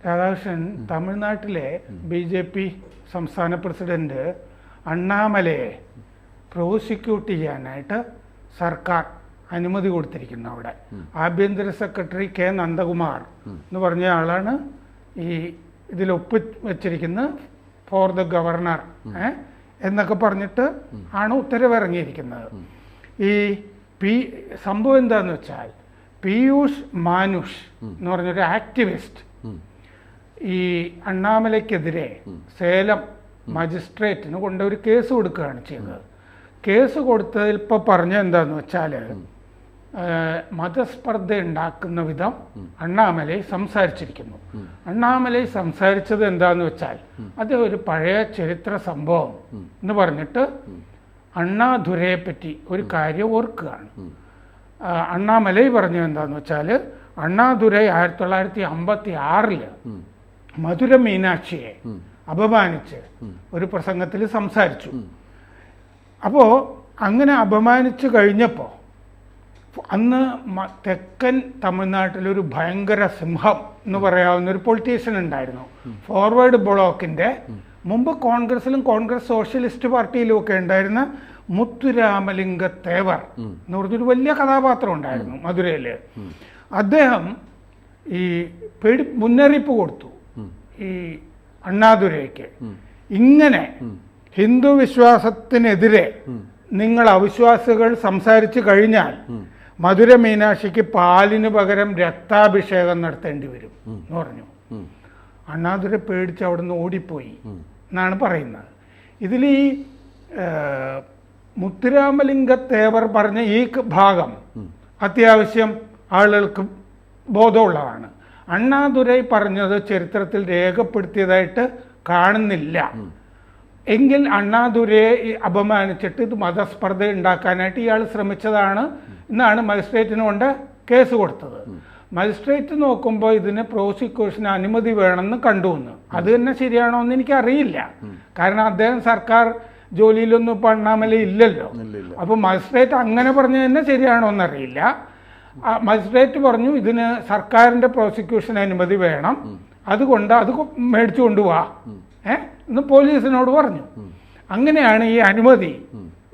രാധാകൃഷ്ണൻ തമിഴ്നാട്ടിലെ BJP സംസ്ഥാന president അണ്ണാമലയെ prosecute ചെയ്യാനായിട്ട് സർക്കാർ അനുമതി കൊടുത്തിരിക്കുന്നു. അവിടെ ആഭ്യന്തര സെക്രട്ടറി K. നന്ദകുമാർ എന്ന് പറഞ്ഞ ആളാണ് ഈ ഇതിൽ ഒപ്പ് വെച്ചിരിക്കുന്നത് ഫോർ ദ ഗവർണർ എന്നൊക്കെ പറഞ്ഞിട്ട് ആണ് ഉത്തരവ് ഇറങ്ങിയിരിക്കുന്നത്. ഈ സംഭവം എന്താന്ന് വെച്ചാൽ പീയൂഷ് മാനുഷ് എന്ന് പറഞ്ഞൊരു ആക്ടിവിസ്റ്റ് ഈ അണ്ണാമലയ്ക്കെതിരെ സേലം മജിസ്ട്രേറ്റിന് കൊണ്ട് ഒരു കേസ് കൊടുക്കുകയാണ് ചെയ്തത്. കേസ് കൊടുത്തതിൽ ഇപ്പോൾ പറഞ്ഞ എന്താന്ന് വെച്ചാൽ മതസ്പർദ്ധ ഉണ്ടാക്കുന്ന വിധം അണ്ണാമലൈ സംസാരിച്ചിരിക്കുന്നു. അണ്ണാമലൈ സംസാരിച്ചത് എന്താന്ന് വെച്ചാൽ അത് ഒരു പഴയ ചരിത്ര സംഭവം എന്ന് പറഞ്ഞിട്ട് അണ്ണാദുരയെ പറ്റി ഒരു കാര്യം ഓർക്കുകയാണ്. അണ്ണാമലൈ പറഞ്ഞു എന്താന്ന് വെച്ചാൽ അണ്ണാദുരൈ 1956 മധുര മീനാക്ഷിയെ അപമാനിച്ച് ഒരു പ്രസംഗത്തിൽ സംസാരിച്ചു. അപ്പോൾ അങ്ങനെ അപമാനിച്ചു കഴിഞ്ഞപ്പോൾ അന്ന് തെക്കൻ തമിഴ്നാട്ടിലൊരു ഭയങ്കര സിംഹം എന്ന് പറയാവുന്ന ഒരു പൊളിറ്റീഷ്യൻ ഉണ്ടായിരുന്നു. ഫോർവേഡ് ബ്ലോക്കിൻ്റെ മുമ്പ് കോൺഗ്രസിലും കോൺഗ്രസ് സോഷ്യലിസ്റ്റ് പാർട്ടിയിലും ഒക്കെ ഉണ്ടായിരുന്ന മുത്തുരാമലിംഗ തേവർ എന്ന് പറഞ്ഞൊരു വലിയ കഥാപാത്രം ഉണ്ടായിരുന്നു മധുരയിൽ. അദ്ദേഹം ഈ മുന്നറിയിപ്പ് കൊടുത്തു ഈ അണ്ണാദുരയ്ക്ക്, ഇങ്ങനെ ഹിന്ദു വിശ്വാസത്തിനെതിരെ നിങ്ങൾ അവിശ്വാസികൾ സംസാരിച്ചു കഴിഞ്ഞാൽ മധുര മീനാക്ഷിക്ക് പാലിന് പകരം രക്താഭിഷേകം നടത്തേണ്ടി വരും എന്ന് പറഞ്ഞു. അണ്ണാദുര പേടിച്ച് അവിടെ നിന്ന് ഓടിപ്പോയി എന്നാണ് പറയുന്നത്. ഇതിൽ ഈ മുത്തുരാമലിംഗ തേവർ പറഞ്ഞ ഈ ഭാഗം അത്യാവശ്യം ആളുകൾക്ക് ബോധമുള്ളതാണ്. അണ്ണാദുരൈ പറഞ്ഞത് ചരിത്രത്തിൽ രേഖപ്പെടുത്തിയതായിട്ട് കാണുന്നില്ല. എങ്കിൽ അണ്ണാദുരയെ അപമാനിച്ചിട്ട് ഇത് മതസ്പർദ്ധ ഉണ്ടാക്കാനായിട്ട് ഇയാൾ ശ്രമിച്ചതാണ് എന്നാണ് മജിസ്ട്രേറ്റിന് കൊണ്ട് കേസ് കൊടുത്തത്. മജിസ്ട്രേറ്റ് നോക്കുമ്പോൾ ഇതിന് പ്രോസിക്യൂഷന് അനുമതി വേണമെന്ന് കണ്ടുവന്ന്. അത് തന്നെ ശരിയാണോ എന്ന് എനിക്കറിയില്ല. കാരണം അദ്ദേഹം സർക്കാർ ജോലിയിലൊന്നും ഇപ്പോൾ അണ്ണാമല ഇല്ലല്ലോ. അപ്പോൾ മജിസ്ട്രേറ്റ് അങ്ങനെ പറഞ്ഞു തന്നെ ശരിയാണോ എന്നറിയില്ല. മജിസ്ട്രേറ്റ് പറഞ്ഞു ഇതിന് സർക്കാരിൻ്റെ പ്രോസിക്യൂഷൻ അനുമതി വേണം, അതുകൊണ്ട് അത് മേടിച്ചു കൊണ്ടുപോവാ എന്ന് പോലീസിനോട് പറഞ്ഞു. അങ്ങനെയാണ് ഈ അനുമതി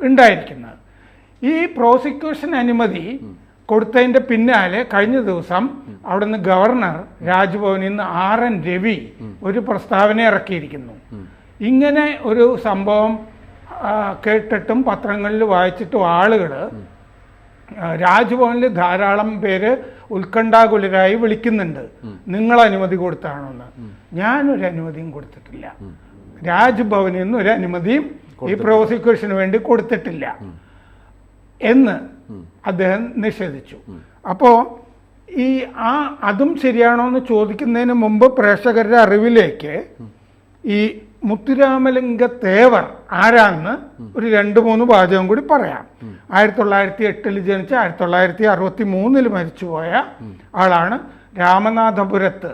ഉണ്ടായിരിക്കുന്നത്. ഈ പ്രോസിക്യൂഷൻ അനുമതി കൊടുത്തതിൻ്റെ പിന്നാലെ കഴിഞ്ഞ ദിവസം അവിടുന്ന് ഗവർണർ രാജ്ഭവനിൽ നിന്ന് RN രവി ഒരു പ്രസ്താവന ഇറക്കിയിരിക്കുന്നു. ഇങ്ങനെ ഒരു സംഭവം കേട്ടിട്ടും പത്രങ്ങളിൽ വായിച്ചിട്ടും ആളുകൾ രാജ്ഭവനിൽ ധാരാളം പേര് ഉത്കണ്ഠാകുലരായി വിളിക്കുന്നുണ്ട്, നിങ്ങൾ അനുമതി കൊടുത്താണോന്ന്. ഞാനൊരു അനുമതിയും കൊടുത്തിട്ടില്ല. രാജ്ഭവനിൽ നിന്ന് ഒരു അനുമതിയും ഈ പ്രോസിക്യൂഷന് വേണ്ടി കൊടുത്തിട്ടില്ല എന്ന് അദ്ദേഹം നിഷേധിച്ചു. അപ്പോൾ അതും ശരിയാണോ എന്ന് ചോദിക്കുന്നതിന് മുമ്പ് പ്രേക്ഷകരുടെ അറിവിലേക്ക് ഈ മുത്തുരാമലിംഗ തേവർ ആരാന്ന് ഒരു 2-3 വാചകം കൂടി പറയാം. 1908 ജനിച്ച് 1963 മരിച്ചുപോയ ആളാണ്. രാമനാഥപുരത്ത്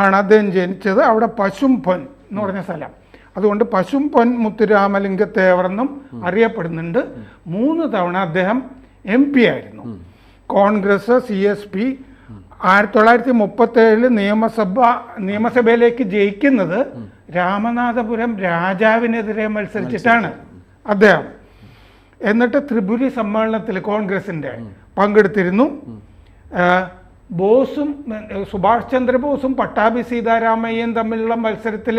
ആണ് അദ്ദേഹം ജനിച്ചത്. അവിടെ പശുംപൊൻ എന്ന് പറഞ്ഞ സ്ഥലം. അതുകൊണ്ട് പശുംപൊൻ മുത്തുരാമലിംഗ തേവറെന്നും അറിയപ്പെടുന്നുണ്ട്. 3 തവണ അദ്ദേഹം MP ആയിരുന്നു. കോൺഗ്രസ് CSP 1937 നിയമസഭയിലേക്ക് ജയിക്കുന്നത് രാമനാഥപുരം രാജാവിനെതിരെ മത്സരിച്ചിട്ടാണ് അദ്ദേഹം. എന്നിട്ട് ത്രിപുരി സമ്മേളനത്തിൽ കോൺഗ്രസിൻ്റെ പങ്കെടുത്തിരുന്നു. ബോസും സുഭാഷ് ചന്ദ്രബോസും പട്ടാഭി സീതാരാമയ്യയും തമ്മിലുള്ള മത്സരത്തിൽ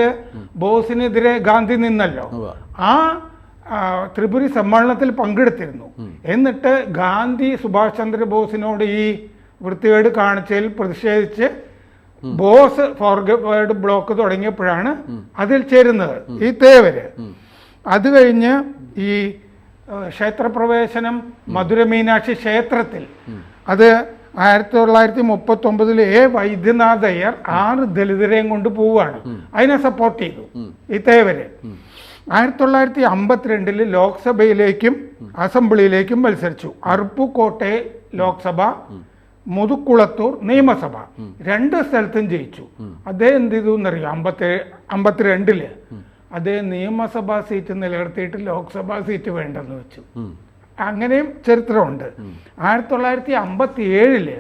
ബോസിനെതിരെ ഗാന്ധി നിന്നല്ലോ. ആ ത്രിപുരി സമ്മേളനത്തിൽ പങ്കെടുത്തിരുന്നു. എന്നിട്ട് ഗാന്ധി സുഭാഷ് ചന്ദ്രബോസിനോട് ഈ വൃത്തികേട് കാണിച്ചതിൽ പ്രതിഷേധിച്ച് ബോസ് ഫോർവേഡ് ബ്ലോക്ക് തുടങ്ങിയപ്പോഴാണ് അതിൽ ചേരുന്നത് ഈ തേവര്. അത് കഴിഞ്ഞ് ഈ ക്ഷേത്രപ്രവേശനം മധുര മീനാക്ഷി ക്ഷേത്രത്തിൽ അത് 1939 A. വൈദ്യനാഥ് അയ്യർ 6 ദലിതരെയും കൊണ്ട് പോവുകയാണ്. അതിനെ സപ്പോർട്ട് ചെയ്തു ഈ തേവര്. 1952 ലോക്സഭയിലേക്കും അസംബ്ലിയിലേക്കും മത്സരിച്ചു. അറുപ്പുകോട്ടെ ലോക്സഭ, മുതുക്കുളത്തൂർ നിയമസഭ 2 സ്ഥലത്തും ജയിച്ചു. അദ്ദേഹം എന്ത് ചെയ്തു എന്നറിയാം? 52 അദ്ദേഹം നിയമസഭാ സീറ്റ് നിലനിർത്തിയിട്ട് ലോക്സഭാ സീറ്റ് വേണ്ടെന്ന് വെച്ചു. അങ്ങനെയും ചരിത്രമുണ്ട്. 1957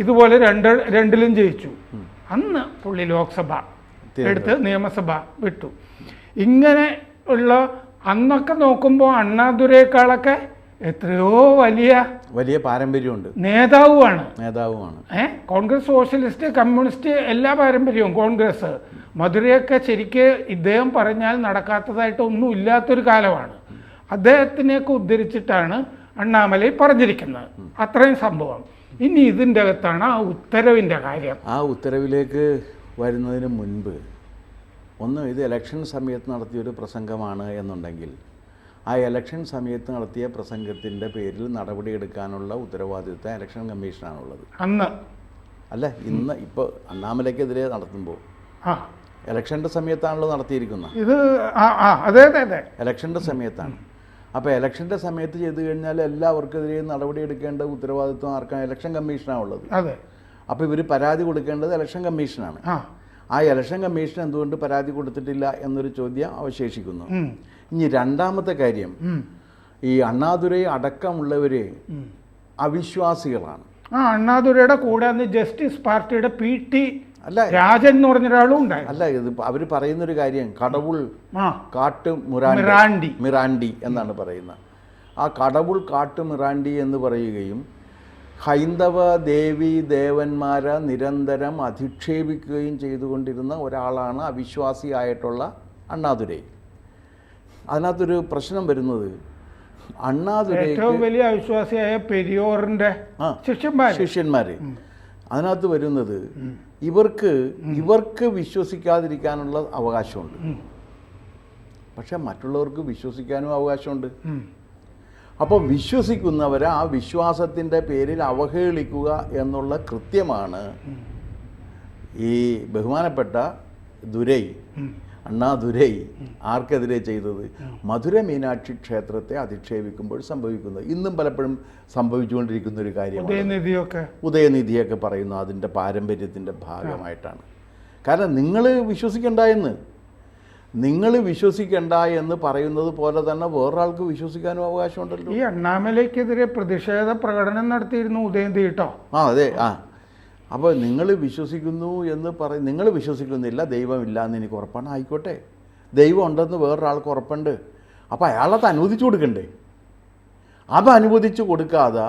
ഇതുപോലെ 2ലും ജയിച്ചു. അന്ന് പുള്ളി ലോക്സഭ എടുത്ത് നിയമസഭ വിട്ടു. ഇങ്ങനെ ഉള്ള അന്നൊക്കെ നോക്കുമ്പോൾ അണ്ണാദുരേക്കാളൊക്കെ എത്രയോ വലിയ പാരമ്പര്യമുണ്ട്, നേതാവുമാണ്. കോൺഗ്രസ്, സോഷ്യലിസ്റ്റ്, കമ്മ്യൂണിസ്റ്റ് എല്ലാ പാരമ്പര്യവും കോൺഗ്രസ്. മധുരയൊക്കെ ശരിക്ക് ഇദ്ദേഹം പറഞ്ഞാൽ നടക്കാത്തതായിട്ടൊന്നും ഇല്ലാത്തൊരു കാലമാണ്. അദ്ദേഹത്തിനെയൊക്കെ ഉദ്ധരിച്ചിട്ടാണ് അണ്ണാമലൈ പറഞ്ഞിരിക്കുന്നത്. അത്രയും സംഭവം. ഇനി ഇതിൻ്റെ അകത്താണ് ആ ഉത്തരവിൻ്റെ കാര്യം. ആ ഉത്തരവിലേക്ക് വരുന്നതിന് മുൻപ് ഒന്ന്, ഇത് ഇലക്ഷൻ സമയത്ത് നടത്തിയൊരു പ്രസംഗമാണ് എന്നുണ്ടെങ്കിൽ ആ ഇലക്ഷൻ സമയത്ത് നടത്തിയ പ്രസംഗത്തിൻ്റെ പേരിൽ നടപടിയെടുക്കാനുള്ള ഉത്തരവാദിത്വം ഇലക്ഷൻ കമ്മീഷനാണുള്ളത്. അന്ന് അല്ല, ഇന്ന് ഇപ്പോൾ അണ്ണാമലയ്ക്കെതിരെ നടത്തുമ്പോൾ ഇലക്ഷൻ്റെ സമയത്താണല്ലോ നടത്തിയിരിക്കുന്നത്. ഇത് അതെ ഇലക്ഷൻ്റെ സമയത്താണ്. അപ്പോൾ ഇലക്ഷൻ്റെ സമയത്ത് ചെയ്തു കഴിഞ്ഞാൽ എല്ലാവർക്കെതിരെയും നടപടിയെടുക്കേണ്ട ഉത്തരവാദിത്വം ആർക്കാണ്? ഇലക്ഷൻ കമ്മീഷനാണുള്ളത്. അപ്പോൾ ഇവർ പരാതി കൊടുക്കേണ്ടത് ഇലക്ഷൻ കമ്മീഷനാണ്. ആ ഇലക്ഷൻ കമ്മീഷൻ എന്തുകൊണ്ട് പരാതി കൊടുത്തിട്ടില്ല എന്നൊരു ചോദ്യം അവശേഷിക്കുന്നു. ഇനി രണ്ടാമത്തെ കാര്യം, ഈ അണ്ണാദുരൈ അടക്കമുള്ളവർ അവിശ്വാസികളാണ്. അണ്ണാദുരൈയുടെ കൂടെ അന്ന് ജസ്റ്റിസ് പാർട്ടിയുടെ PT രാജൻ എന്ന് പറഞ്ഞ ഒരാളും ഉണ്ടായിരുന്നു. അല്ല, ഇത് അവർ പറയുന്നൊരു കാര്യം, കടവുൾ കാട്ടു മിറാണ്ടി എന്നാണ് പറയുന്നത്. ആ കടവുൾ കാട്ടു മിറാണ്ടി എന്ന് പറയുകയും ഹൈന്ദവ ദേവി ദേവന്മാരെ നിരന്തരം അധിക്ഷേപിക്കുകയും ചെയ്തുകൊണ്ടിരുന്ന ഒരാളാണ് അവിശ്വാസിയായിട്ടുള്ള അണ്ണാദുരൈ. അതിനകത്തൊരു പ്രശ്നം വരുന്നത്, അണ്ണാദുരൈ ഏറ്റവും വലിയ അവിശ്വാസിയായ പെരിയോറിന്റെ ശിഷ്യന്മാർ. അതിനകത്ത് വരുന്നത് ഇവർക്ക് വിശ്വസിക്കാതിരിക്കാനുള്ള അവകാശമുണ്ട്, പക്ഷെ മറ്റുള്ളവർക്ക് വിശ്വസിക്കാനും അവകാശമുണ്ട്. അപ്പോൾ വിശ്വസിക്കുന്നവരെ ആ വിശ്വാസത്തിൻ്റെ പേരിൽ അവഹേളിക്കുക എന്നുള്ള കൃത്യമാണ് ഈ ബഹുമാനപ്പെട്ട അണ്ണാദുരൈ ആർക്കെതിരെ ചെയ്തത്? മധുര മീനാക്ഷി ക്ഷേത്രത്തെ അധിക്ഷേപിക്കുമ്പോൾ സംഭവിക്കുന്നത്. ഇന്നും പലപ്പോഴും സംഭവിച്ചുകൊണ്ടിരിക്കുന്ന ഒരു കാര്യമാണ്. ഉദയനിധിയൊക്കെ പറയുന്നു അതിൻ്റെ പാരമ്പര്യത്തിൻ്റെ ഭാഗമായിട്ടാണ്. കാരണം നിങ്ങൾ വിശ്വസിക്കണ്ട എന്ന് പറയുന്നത് പോലെ തന്നെ വേറൊരാൾക്ക് വിശ്വസിക്കാനും അവകാശമുണ്ടല്ലോ. ഈ അണ്ണാമലയ്ക്കെതിരെ പ്രതിഷേധ പ്രകടനം നടത്തിയിരുന്നു ഉദയനിധി കേട്ടോ. അതെ. അപ്പോൾ നിങ്ങൾ വിശ്വസിക്കുന്നു എന്ന് നിങ്ങൾ വിശ്വസിക്കുന്നില്ല, ദൈവമില്ല എന്ന് എനിക്ക് ഉറപ്പാണ്. ആയിക്കോട്ടെ, ദൈവം ഉണ്ടെന്ന് വേറൊരാൾക്ക് ഉറപ്പുണ്ട്. അപ്പോൾ അയാളത് അനുവദിച്ചു കൊടുക്കണ്ടേ? അത് അനുവദിച്ചു കൊടുക്കാതെ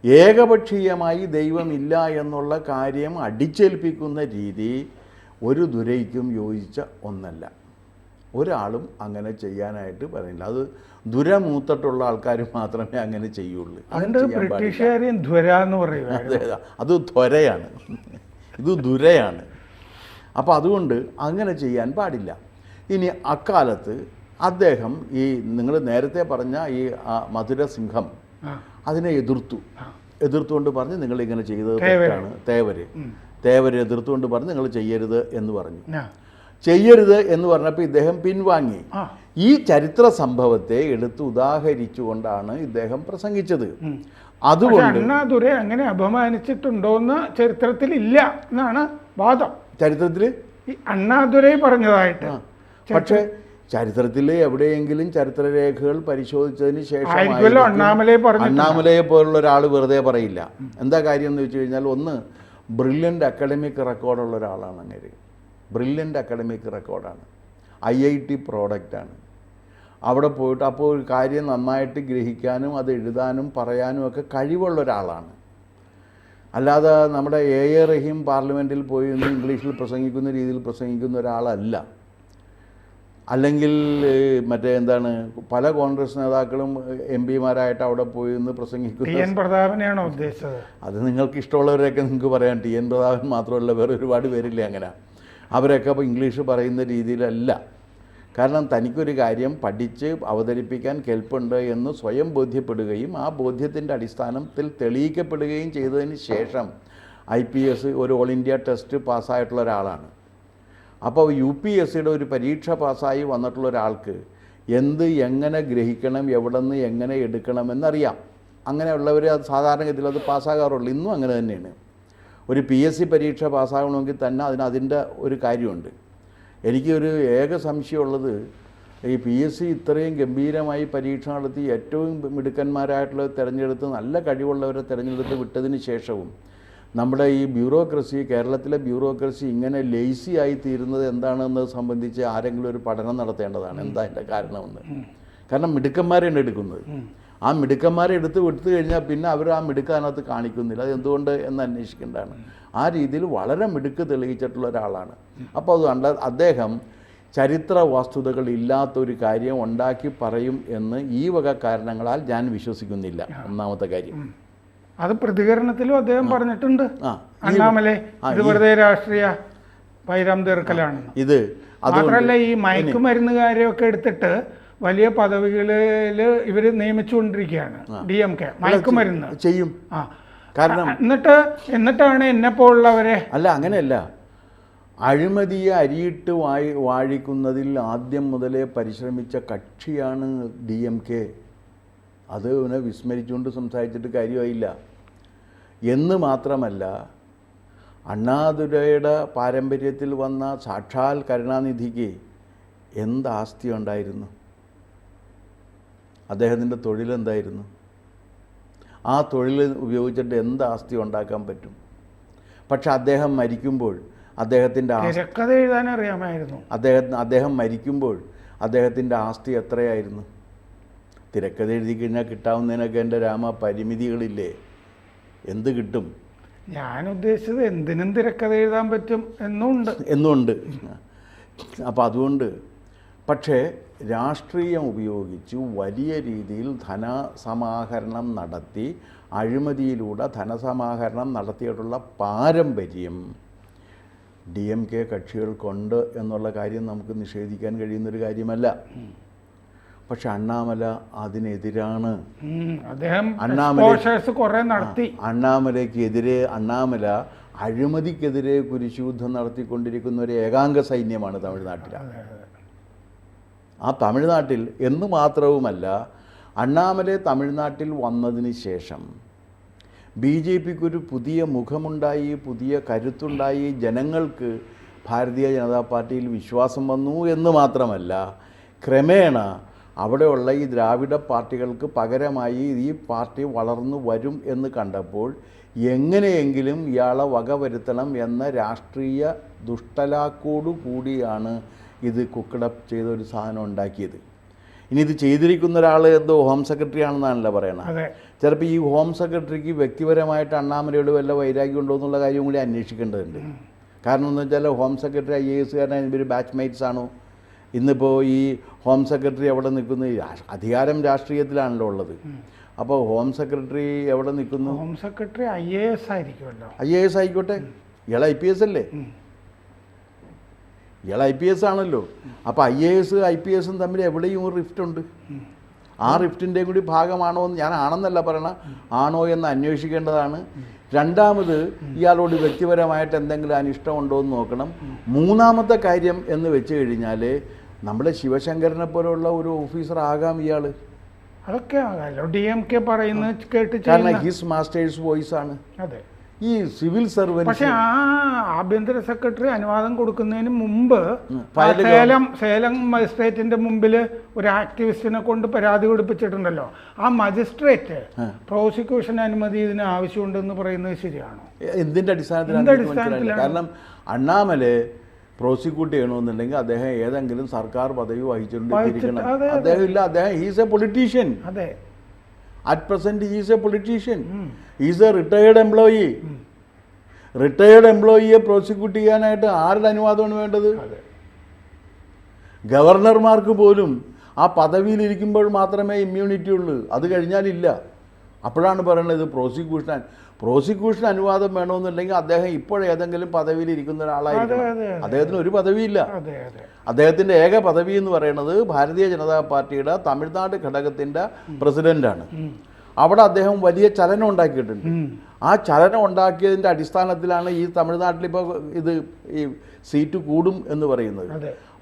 ഏകപക്ഷീയമായി ദൈവമില്ല എന്നുള്ള കാര്യം അടിച്ചേൽപ്പിക്കുന്ന രീതി ഒരു ദുരൈക്കും യോജിച്ച ഒന്നല്ല. ഒരാളും അങ്ങനെ ചെയ്യാനായിട്ട് പറയില്ല. അത് ദുരമൂത്തിട്ടുള്ള ആൾക്കാർ മാത്രമേ അങ്ങനെ ചെയ്യുള്ളൂ. ബ്രിട്ടീഷുകാരെയും ധ്വര എന്ന് പറയുന്നത് അത് ധ്വരയാണ്, ഇത് ദുരയാണ്. അപ്പോൾ അതുകൊണ്ട് അങ്ങനെ ചെയ്യാൻ പാടില്ല. ഇനി അക്കാലത്ത് അദ്ദേഹം ഈ നിങ്ങൾ നേരത്തെ പറഞ്ഞ ഈ മധുരസിംഹം അതിനെ എതിർത്തുകൊണ്ട് പറഞ്ഞ് നിങ്ങളിങ്ങനെ ചെയ്തത് തെറ്റാണ്. തേവര് എതിർത്തുകൊണ്ട് പറഞ്ഞ് നിങ്ങൾ ചെയ്യരുത് എന്ന് പറഞ്ഞു. ചെയ്യരുത് എന്ന് പറഞ്ഞപ്പോൾ ഇദ്ദേഹം പിൻവാങ്ങി. ഈ ചരിത്ര സംഭവത്തെ എടുത്ത് ഉദാഹരിച്ചുകൊണ്ടാണ് ഇദ്ദേഹം പ്രസംഗിച്ചത്. അതുകൊണ്ട് അണ്ണാദുരൈ അങ്ങനെ അപമാനിച്ചിട്ടുണ്ടോന്ന് ചരിത്രത്തിൽ ഇല്ല എന്നാണ് വാദം. ചരിത്രത്തിൽ അണ്ണാദുരൈ പറഞ്ഞതായിട്ട്. പക്ഷേ ചരിത്രത്തിൽ എവിടെയെങ്കിലും ചരിത്രരേഖകൾ പരിശോധിച്ചതിന് ശേഷം അണ്ണാമലയെ പോലുള്ള ഒരാൾ വെറുതെ പറയില്ല. എന്താ കാര്യം എന്ന് വെച്ച് കഴിഞ്ഞാൽ, ഒന്ന്, ബ്രില്യൻ്റ് അക്കാഡമിക് റെക്കോർഡുള്ള ഒരാളാണ്. അങ്ങനെ ബ്രില്യൻ്റ് അക്കാഡമിക് റെക്കോർഡാണ്, IIT പ്രോഡക്റ്റാണ്. അവിടെ പോയിട്ട് അപ്പോൾ ഒരു കാര്യം നന്നായിട്ട് ഗ്രഹിക്കാനും അത് എഴുതാനും പറയാനും ഒക്കെ കഴിവുള്ള ഒരാളാണ്. അല്ലാതെ നമ്മുടെ A.A. റഹീം പാർലമെൻറ്റിൽ പോയി നിന്ന് ഇംഗ്ലീഷിൽ പ്രസംഗിക്കുന്ന രീതിയിൽ പ്രസംഗിക്കുന്ന ഒരാളല്ല. അല്ലെങ്കിൽ എന്താണ് പല കോൺഗ്രസ് നേതാക്കളും MP-മാരായിട്ട് അവിടെ പോയി നിന്ന് പ്രസംഗിക്കുന്നു. TN പ്രതാപനെയാണോ ഉദ്ദേശിച്ചത്? അത് നിങ്ങൾക്ക് ഇഷ്ടമുള്ളവരെയൊക്കെ നിങ്ങൾക്ക് പറയാം. TN പ്രതാപൻ മാത്രമല്ല, വേറെ ഒരുപാട് പേരില്ലേ അങ്ങനെ. അവരൊക്കെ അപ്പോൾ ഇംഗ്ലീഷ് പറയുന്ന രീതിയിലല്ല. കാരണം തനിക്കൊരു കാര്യം പഠിച്ച് അവതരിപ്പിക്കാൻ കെൽപ്പുണ്ട് എന്ന് സ്വയം ബോധ്യപ്പെടുകയും ആ ബോധ്യത്തിൻ്റെ അടിസ്ഥാനത്തിൽ തെളിയിക്കപ്പെടുകയും ചെയ്തതിന് ശേഷം IPS ഒരു ഓൾ ഇന്ത്യ ടെസ്റ്റ് പാസ്സായിട്ടുള്ള ഒരാളാണ്. അപ്പോൾ UPSCയുടെ ഒരു പരീക്ഷ പാസ്സായി വന്നിട്ടുള്ള ഒരാൾക്ക് എങ്ങനെ ഗ്രഹിക്കണം, എവിടെ നിന്ന് എങ്ങനെ എടുക്കണമെന്നറിയാം. അങ്ങനെയുള്ളവർ അത് സാധാരണഗതിയിൽ അത് പാസ്സാകാറുള്ളൂ. ഇന്നും അങ്ങനെ തന്നെയാണ്. ഒരു PSC പരീക്ഷ പാസ്സാകണമെങ്കിൽ തന്നെ അതിൻ്റെ ഒരു കാര്യമുണ്ട്. എനിക്കൊരു ഏക സംശയമുള്ളത്, ഈ PSC ഇത്രയും ഗംഭീരമായി പരീക്ഷ നടത്തി ഏറ്റവും മിടുക്കന്മാരായിട്ടുള്ള തിരഞ്ഞെടുത്ത് നല്ല കഴിവുള്ളവരെ തിരഞ്ഞെടുത്ത് വിട്ടതിന് ശേഷവും നമ്മുടെ ഈ ബ്യൂറോക്രസി, കേരളത്തിലെ ബ്യൂറോക്രസി ഇങ്ങനെ ലേസി ആയി തീരുന്നത് എന്താണെന്നത് സംബന്ധിച്ച് ആരെങ്കിലും ഒരു പഠനം നടത്തേണ്ടതാണ്. എന്താ അതിൻ്റെ കാരണമെന്ന്. കാരണം മിടുക്കന്മാരെയാണ് എടുക്കുന്നത്. ആ മിടുക്കന്മാരെ എടുത്ത് കഴിഞ്ഞാൽ പിന്നെ അവർ ആ മിടുക്ക് അതിനകത്ത് കാണിക്കുന്നില്ല. അത് എന്തുകൊണ്ട് എന്ന് അന്വേഷിക്കേണ്ടതാണ്. ആ രീതിയിൽ വളരെ മിടുക്ക് തെളിയിച്ചിട്ടുള്ള ഒരാളാണ്. അപ്പോൾ അതുകൊണ്ട് അദ്ദേഹം ചരിത്ര വസ്തുതകൾ ഇല്ലാത്തൊരു കാര്യം ഉണ്ടാക്കി പറയും എന്ന് ഈ വക കാരണങ്ങളാൽ ഞാൻ വിശ്വസിക്കുന്നില്ല. ഒന്നാമത്തെ കാര്യം അത് പ്രതികരണത്തിലും അദ്ദേഹം പറഞ്ഞിട്ടുണ്ട്. അണ്ണാമലൈ ഇത് വെറുതെ രാഷ്ട്രീയ വൈരം തീർക്കലാണ്. ഇത് മാത്രമല്ല, ഈ മയക്കുമരുന്നുകാരെയൊക്കെ എടുത്തിട്ട് വലിയ പദവികളിൽ ഇവർ നിയമിച്ചുകൊണ്ടിരിക്കുകയാണ് DMK. മയക്കുമരുന്ന് ചെയ്യും. കാരണം എന്നിട്ടാണ് എന്നെപ്പോലുള്ളവരെ അല്ല, അങ്ങനെയല്ല. അഴിമതിയെ അരിയിട്ട് വാഴിക്കുന്നതിൽ ആദ്യം മുതലേ പരിശ്രമിച്ച കക്ഷിയാണ് DMK. അത് ഇവനെ വിസ്മരിച്ചുകൊണ്ട് സംസാരിച്ചിട്ട് കാര്യമായില്ല. എന്ന് മാത്രമല്ല, അണ്ണാദുരൈയുടെ പാരമ്പര്യത്തിൽ വന്ന സാക്ഷാൽ കരുണാനിധിക്ക് എന്ത് ആസ്തി ഉണ്ടായിരുന്നു? അദ്ദേഹത്തിൻ്റെ തൊഴിലെന്തായിരുന്നു? ആ തൊഴിൽ ഉപയോഗിച്ചിട്ട് എന്ത് ആസ്തി ഉണ്ടാക്കാൻ പറ്റും? പക്ഷെ അദ്ദേഹം മരിക്കുമ്പോൾ അദ്ദേഹത്തിൻ്റെ എഴുതാൻ അറിയാമായിരുന്നു. അദ്ദേഹം മരിക്കുമ്പോൾ അദ്ദേഹത്തിൻ്റെ ആസ്തി എത്രയായിരുന്നു? തിരക്കഥ എഴുതി കഴിഞ്ഞാൽ കിട്ടാവുന്നതിനൊക്കെ എൻ്റെ രാമ പരിമിതികളില്ലേ? എന്ത് കിട്ടും? ഞാൻ ഉദ്ദേശിച്ചത് എന്തിനും തിരക്കഥ എഴുതാൻ പറ്റും എന്നുണ്ട്. അപ്പോൾ അതുകൊണ്ട് പക്ഷേ രാഷ്ട്രീയം ഉപയോഗിച്ച് വലിയ രീതിയിൽ ധനസമാഹരണം നടത്തി, അഴിമതിയിലൂടെ ധനസമാഹരണം നടത്തിയിട്ടുള്ള പാരമ്പര്യം DMK കക്ഷികൾക്കുണ്ട് എന്നുള്ള കാര്യം നമുക്ക് നിഷേധിക്കാൻ കഴിയുന്നൊരു കാര്യമല്ല. പക്ഷെ അണ്ണാമല അതിനെതിരാണ്. അണ്ണാമലയ്ക്കെതിരെ അണ്ണാമല അഴിമതിക്കെതിരെ കുരിശുദ്ധം നടത്തിക്കൊണ്ടിരിക്കുന്ന ഒരു ഏകാംഗ സൈന്യമാണ് തമിഴ്നാട്ടിൽ. ആ തമിഴ്നാട്ടിൽ എന്ന് മാത്രവുമല്ല, അണ്ണാമലൈ തമിഴ്നാട്ടിൽ വന്നതിന് ശേഷം BJPക്കൊരു പുതിയ മുഖമുണ്ടായി, പുതിയ കരുത്തുണ്ടായി, ജനങ്ങൾക്ക് ഭാരതീയ ജനതാ പാർട്ടിയിൽ വിശ്വാസം വന്നു എന്ന് മാത്രമല്ല, ക്രമേണ അവിടെയുള്ള ഈ ദ്രാവിഡ പാർട്ടികൾക്ക് പകരമായി ഈ പാർട്ടി വളർന്നു വരും എന്ന് കണ്ടപ്പോൾ എങ്ങനെയെങ്കിലും ഇയാളെ വകവരുത്തണം എന്ന രാഷ്ട്രീയ ദുഷ്ടലാക്കോടു കൂടിയാണ് ഇത് കുക്കഡപ്പ് ചെയ്തൊരു സാധനം ഉണ്ടാക്കിയത്. ഇനി ഇത് ചെയ്തിരിക്കുന്ന ഒരാൾ എന്തോ ഹോം സെക്രട്ടറി ആണെന്നാണല്ലോ പറയണത്. ചിലപ്പോൾ ഈ ഹോം സെക്രട്ടറിക്ക് വ്യക്തിപരമായിട്ട് അണ്ണാമലയോട് വല്ല വൈരാഗ്യം ഉണ്ടോ എന്നുള്ള കാര്യം കൂടി അന്വേഷിക്കേണ്ടതുണ്ട്. കാരണം എന്ന് വെച്ചാൽ ഹോം സെക്രട്ടറി IAS കാരനായ ഇവർ ബാച്ച്മേറ്റ്സ് ആണോ? ഇന്നിപ്പോൾ ഈ ഹോം സെക്രട്ടറി എവിടെ നിൽക്കുന്നു? അധികാരം രാഷ്ട്രീയത്തിലാണല്ലോ ഉള്ളത്. അപ്പോൾ ഹോം സെക്രട്ടറി എവിടെ നിൽക്കുന്നു? ഹോം സെക്രട്ടറി IAS ആയിരിക്കുമല്ലോ. IAS ആയിക്കോട്ടെ, ഇയാൾ IPS അല്ലേ? ഇയാൾ IPS ആണല്ലോ. അപ്പോൾ IAS IPSും തമ്മിൽ എവിടെയും ഒരു റിഫ്റ്റ് ഉണ്ട്. ആ റിഫ്റ്റിൻ്റെയും കൂടി ഭാഗമാണോ എന്ന് ഞാൻ ആണെന്നല്ല പറയണ, ആണോ എന്ന് അന്വേഷിക്കേണ്ടതാണ്. രണ്ടാമത് ഇയാളോട് വ്യക്തിപരമായിട്ട് എന്തെങ്കിലും അനിഷ്ടമുണ്ടോ എന്ന് നോക്കണം. മൂന്നാമത്തെ കാര്യം എന്ന് വെച്ച് കഴിഞ്ഞാൽ നമ്മുടെ ശിവശങ്കരനെ പോലെയുള്ള ഒരു ഓഫീസർ ആകാം ഇയാൾ. അതൊക്കെ ആകാമല്ലോ. DMK പറയുന്നത് കേട്ട്, കാരണം ഹിസ് മാസ്റ്റേഴ്സ് വോയിസ് ആണ്. അതെ, ഈ സിവിൽ സർവൻസ്. പക്ഷെ ആ ആഭ്യന്തര സെക്രട്ടറി അനുവാദം കൊടുക്കുന്നതിന് മുമ്പ് സേലം മജിസ്ട്രേറ്റിന്റെ മുമ്പിൽ ഒരു ആക്ടിവിസ്റ്റിനെ കൊണ്ട് പരാതി കൊടുപ്പിച്ചിട്ടുണ്ടല്ലോ. ആ മജിസ്ട്രേറ്റ് പ്രോസിക്യൂഷൻ അനുമതി ഇതിന് ആവശ്യമുണ്ടെന്ന് പറയുന്നത് ശരിയാണോ? എന്തിന്റെ അടിസ്ഥാനത്തിലാണ്? കാരണം അണ്ണാമലൈ പ്രോസിക്യൂട്ട് ചെയ്യണമെന്നുണ്ടെങ്കിൽ അദ്ദേഹം ഏതെങ്കിലും സർക്കാർ പദവി വഹിച്ചിട്ടുണ്ടിരിക്കണം. അദ്ദേഹം ഇല്ല. അദ്ദേഹം ഹീസ് എ പൊളിറ്റീഷ്യൻ. അതെ, at present he's a politician. He's a retired employee. Retired എംപ്ലോയിയെ പ്രോസിക്യൂട്ട് ചെയ്യാനായിട്ട് ആരുടെ അനുവാദമാണ് വേണ്ടത്? ഗവർണർമാർക്ക് പോലും ആ പദവിയിലിരിക്കുമ്പോൾ മാത്രമേ ഇമ്മ്യൂണിറ്റി ഉള്ളൂ. അത് കഴിഞ്ഞാലില്ല. അപ്പോഴാണ് പറയുന്നത് പ്രോസിക്യൂഷൻ അനുവാദം വേണമെന്നുണ്ടെങ്കിൽ അദ്ദേഹം ഇപ്പോഴേതെങ്കിലും പദവിയിലിരിക്കുന്ന ഒരാളായിരിക്കണം. അദ്ദേഹത്തിന് ഒരു പദവിയില്ല. അദ്ദേഹത്തിൻ്റെ ഏക പദവി എന്ന് പറയുന്നത് ഭാരതീയ ജനതാ പാർട്ടിയുടെ തമിഴ്നാട് ഘടകത്തിൻ്റെ പ്രസിഡൻ്റാണ്. അവിടെ അദ്ദേഹം വലിയ ചലനം ഉണ്ടാക്കിയിട്ടുണ്ട്. ആ ചലനം ഉണ്ടാക്കിയതിൻ്റെ അടിസ്ഥാനത്തിലാണ് ഈ തമിഴ്നാട്ടിലിപ്പോൾ ഈ സീറ്റ് കൂടും എന്ന് പറയുന്നത്.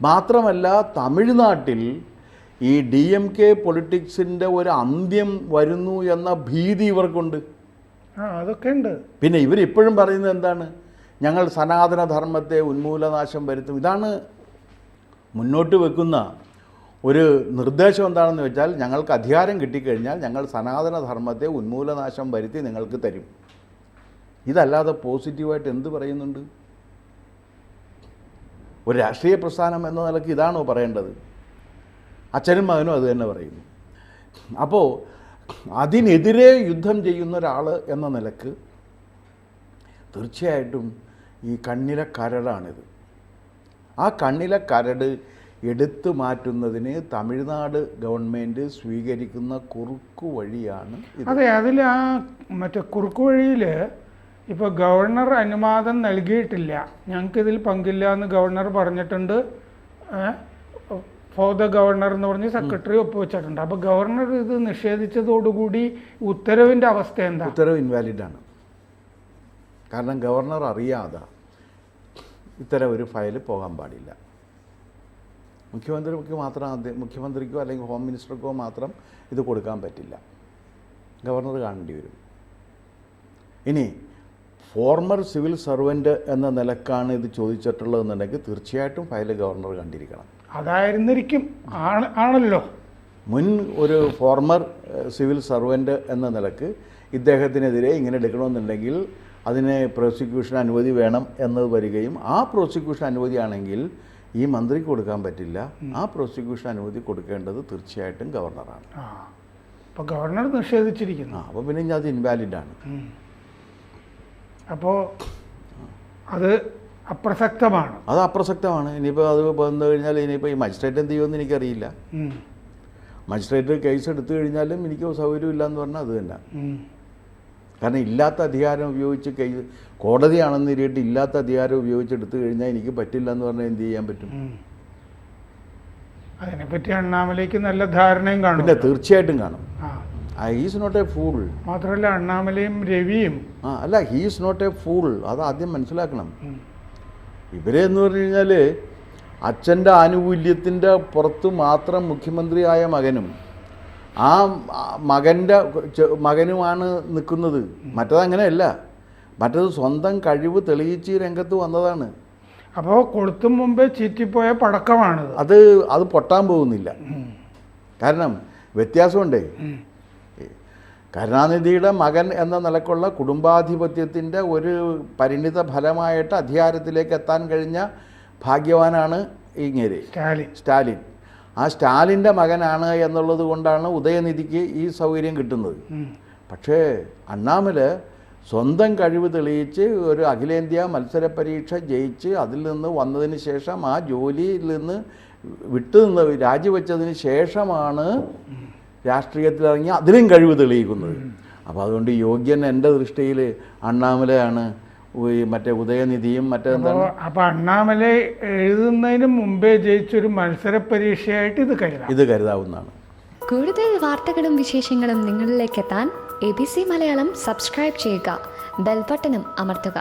മാത്രമല്ല, തമിഴ്നാട്ടിൽ ഈ DMK പൊളിറ്റിക്സിൻ്റെ ഒരു അന്ത്യം വരുന്നു എന്ന ഭീതി ഇവർക്കുണ്ട്. അതൊക്കെ ഉണ്ട്. പിന്നെ ഇവരിപ്പോഴും പറയുന്നത് എന്താണ്? ഞങ്ങൾ സനാതനധർമ്മത്തെ ഉന്മൂലനാശം വരുത്തും. ഇതാണ് മുന്നോട്ട് വെക്കുന്ന ഒരു നിർദ്ദേശം. എന്താണെന്ന് വെച്ചാൽ, ഞങ്ങൾക്ക് അധികാരം കിട്ടിക്കഴിഞ്ഞാൽ ഞങ്ങൾ സനാതനധർമ്മത്തെ ഉന്മൂലനാശം വരുത്തി നിങ്ങൾക്ക് തരും. ഇതല്ലാതെ പോസിറ്റീവായിട്ട് എന്ത് പറയുന്നുണ്ട്? ഒരു രാഷ്ട്രീയ പ്രസ്ഥാനം എന്ന നിലയ്ക്ക് ഇതാണോ പറയേണ്ടത്? അച്ഛനും മകനും അത് തന്നെ പറയുന്നു. അപ്പോൾ അതിനെതിരെ യുദ്ധം ചെയ്യുന്ന ഒരാൾ എന്ന നിലക്ക് തീർച്ചയായിട്ടും ഈ കണ്ണിലെ കരടാണിത്. ആ കണ്ണിലെ കരട് എടുത്തു മാറ്റുന്നതിന് തമിഴ്നാട് ഗവൺമെൻറ് സ്വീകരിക്കുന്ന കുറുക്കു വഴിയാണ് ഇത്. അതെ, അതിൽ ആ മറ്റേ കുറുക്കു വഴിയിൽ ഇപ്പോൾ ഗവർണർ അനുവാദം നൽകിയിട്ടില്ല, ഞങ്ങൾക്കിതിൽ പങ്കില്ല എന്ന് ഗവർണർ പറഞ്ഞിട്ടുണ്ട്. ഫോർ ദ ഗവർണർ എന്ന് പറഞ്ഞ് സെക്രട്ടറി ഒപ്പുവെച്ചിട്ടുണ്ട്. അപ്പോൾ ഗവർണർ ഇത് നിഷേധിച്ചതോടുകൂടി ഉത്തരവിൻ്റെ അവസ്ഥ എന്താ? ഉത്തരവ് ഇൻവാലിഡാണ്. കാരണം ഗവർണർ അറിയാതെ ഇത്തരം ഒരു ഫയൽ പോകാൻ പാടില്ല. മുഖ്യമന്ത്രിക്ക് മാത്രം മുഖ്യമന്ത്രിക്കോ അല്ലെങ്കിൽ ഹോം മിനിസ്റ്റർക്കോ മാത്രം ഇത് കൊടുക്കാൻ പറ്റില്ല. ഗവർണർ കാണേണ്ടി വരും. ഇനി ഫോർമർ സിവിൽ സർവൻ്റ് എന്ന നിലക്കാണ് ഇത് ചോദിച്ചിട്ടുള്ളതെന്നുണ്ടെങ്കിൽ തീർച്ചയായിട്ടും ഫയൽ ഗവർണർ കണ്ടിരിക്കണം. അതായിരുന്നിരിക്കും, ആണല്ലോ. മുൻ ഒരു ഫോർമർ സിവിൽ സർവൻ്റ് എന്ന നിലക്ക് ഇദ്ദേഹത്തിനെതിരെ ഇങ്ങനെ എടുക്കണമെന്നുണ്ടെങ്കിൽ അതിന് പ്രോസിക്യൂഷൻ അനുമതി വേണം എന്നത് വരികയും ആ പ്രോസിക്യൂഷൻ അനുമതിയാണെങ്കിൽ ഈ മന്ത്രിക്ക് കൊടുക്കാൻ പറ്റില്ല. ആ പ്രോസിക്യൂഷൻ അനുമതി കൊടുക്കേണ്ടത് തീർച്ചയായിട്ടും ഗവർണറാണ്. അപ്പോൾ ഗവർണർ നിഷേധിച്ചിരിക്കുന്നു. അപ്പോൾ പിന്നെ അത് ഇൻവാലിഡാണ്. അപ്പോൾ അത് അപ്രസക്തമാണ്. അത് അപ്രസക്തമാണ്. ഇനിയിപ്പോൾ അത് വന്നു കഴിഞ്ഞാൽ ഇനിയിപ്പോൾ ഈ മജിസ്ട്രേറ്റ് എന്ത് ചെയ്യുമെന്ന് എനിക്കറിയില്ല. മജിസ്ട്രേറ്റ് കേസ് എടുത്തു കഴിഞ്ഞാലും എനിക്ക് സൗകര്യമില്ല എന്ന് പറഞ്ഞാൽ അത് തന്നെ. കാരണം ഇല്ലാത്ത അധികാരം ഉപയോഗിച്ച് കോടതിയാണെന്ന് ഇരിയിട്ട് ഇല്ലാത്ത അധികാരം ഉപയോഗിച്ച് എടുത്തു കഴിഞ്ഞാൽ എനിക്ക് പറ്റില്ല എന്ന് പറഞ്ഞാൽ എന്ത് ചെയ്യാൻ പറ്റും? അതിനെപ്പറ്റി അണ്ണാമലയ്ക്ക് നല്ല ധാരണയും കാണും. പിന്നെ തീർച്ചയായിട്ടും കാണും. He's not a fool. മാത്രമല്ല അണ്ണാമലയും രവിയും അല്ല, ഹീസ് നോട്ട് എ ഫൂൾ. അത് ആദ്യം മനസ്സിലാക്കണം. ഇവരെന്ന് പറഞ്ഞു കഴിഞ്ഞാൽ അച്ഛൻ്റെ ആനുകൂല്യത്തിൻ്റെ പുറത്ത് മാത്രം മുഖ്യമന്ത്രിയായ മകനും ആ മകനുമാണ് നിൽക്കുന്നത്. മറ്റതങ്ങനെയല്ല. മറ്റത് സ്വന്തം കഴിവ് തെളിയിച്ച് രംഗത്ത് വന്നതാണ്. അപ്പോൾ കൊളുത്തും മുമ്പേ ചീറ്റിപ്പോയ പടക്കമാണ് അത് പൊട്ടാൻ പോകുന്നില്ല. കാരണം വ്യത്യാസമുണ്ടേ. കരുണാനിധിയുടെ മകൻ എന്ന നിലക്കുള്ള കുടുംബാധിപത്യത്തിൻ്റെ ഒരു പരിണിത ഫലമായിട്ട് അധികാരത്തിലേക്ക് എത്താൻ കഴിഞ്ഞ ഭാഗ്യവാനാണ് ഇങ്ങേര് സ്റ്റാലിൻ. ആ സ്റ്റാലിൻ്റെ മകനാണ് എന്നുള്ളത് കൊണ്ടാണ് ഉദയനിധിക്ക് ഈ സൗകര്യം കിട്ടുന്നത്. പക്ഷേ അണ്ണാമല സ്വന്തം കഴിവ് തെളിയിച്ച് ഒരു അഖിലേന്ത്യാ മത്സര പരീക്ഷ ജയിച്ച് അതിൽ നിന്ന് വന്നതിന് ശേഷം ആ ജോലിയിൽ നിന്ന് രാജിവെച്ചതിന് ശേഷമാണ് രാഷ്ട്രീയത്തിലിറങ്ങി അതിലും കഴിവ് തെളിയിക്കുന്നത്. അപ്പോൾ അതുകൊണ്ട് യോഗ്യൻ എൻ്റെ ദൃഷ്ടിയിൽ അണ്ണാമലയാണ്. മറ്റേ ഉദയനിധിയും മറ്റേന്താണ്. അപ്പോൾ അണ്ണാമല എഴുതുന്നതിന് മുമ്പേ ജയിച്ചൊരു മത്സര പരീക്ഷയായിട്ട് ഇത് കരുതാവുന്നതാണ്. കൂടുതൽ വാർത്തകളും വിശേഷങ്ങളും നിങ്ങളിലേക്ക് എത്താൻ ABC മലയാളം സബ്സ്ക്രൈബ് ചെയ്യുക, ബെൽ ബട്ടണും അമർത്തുക.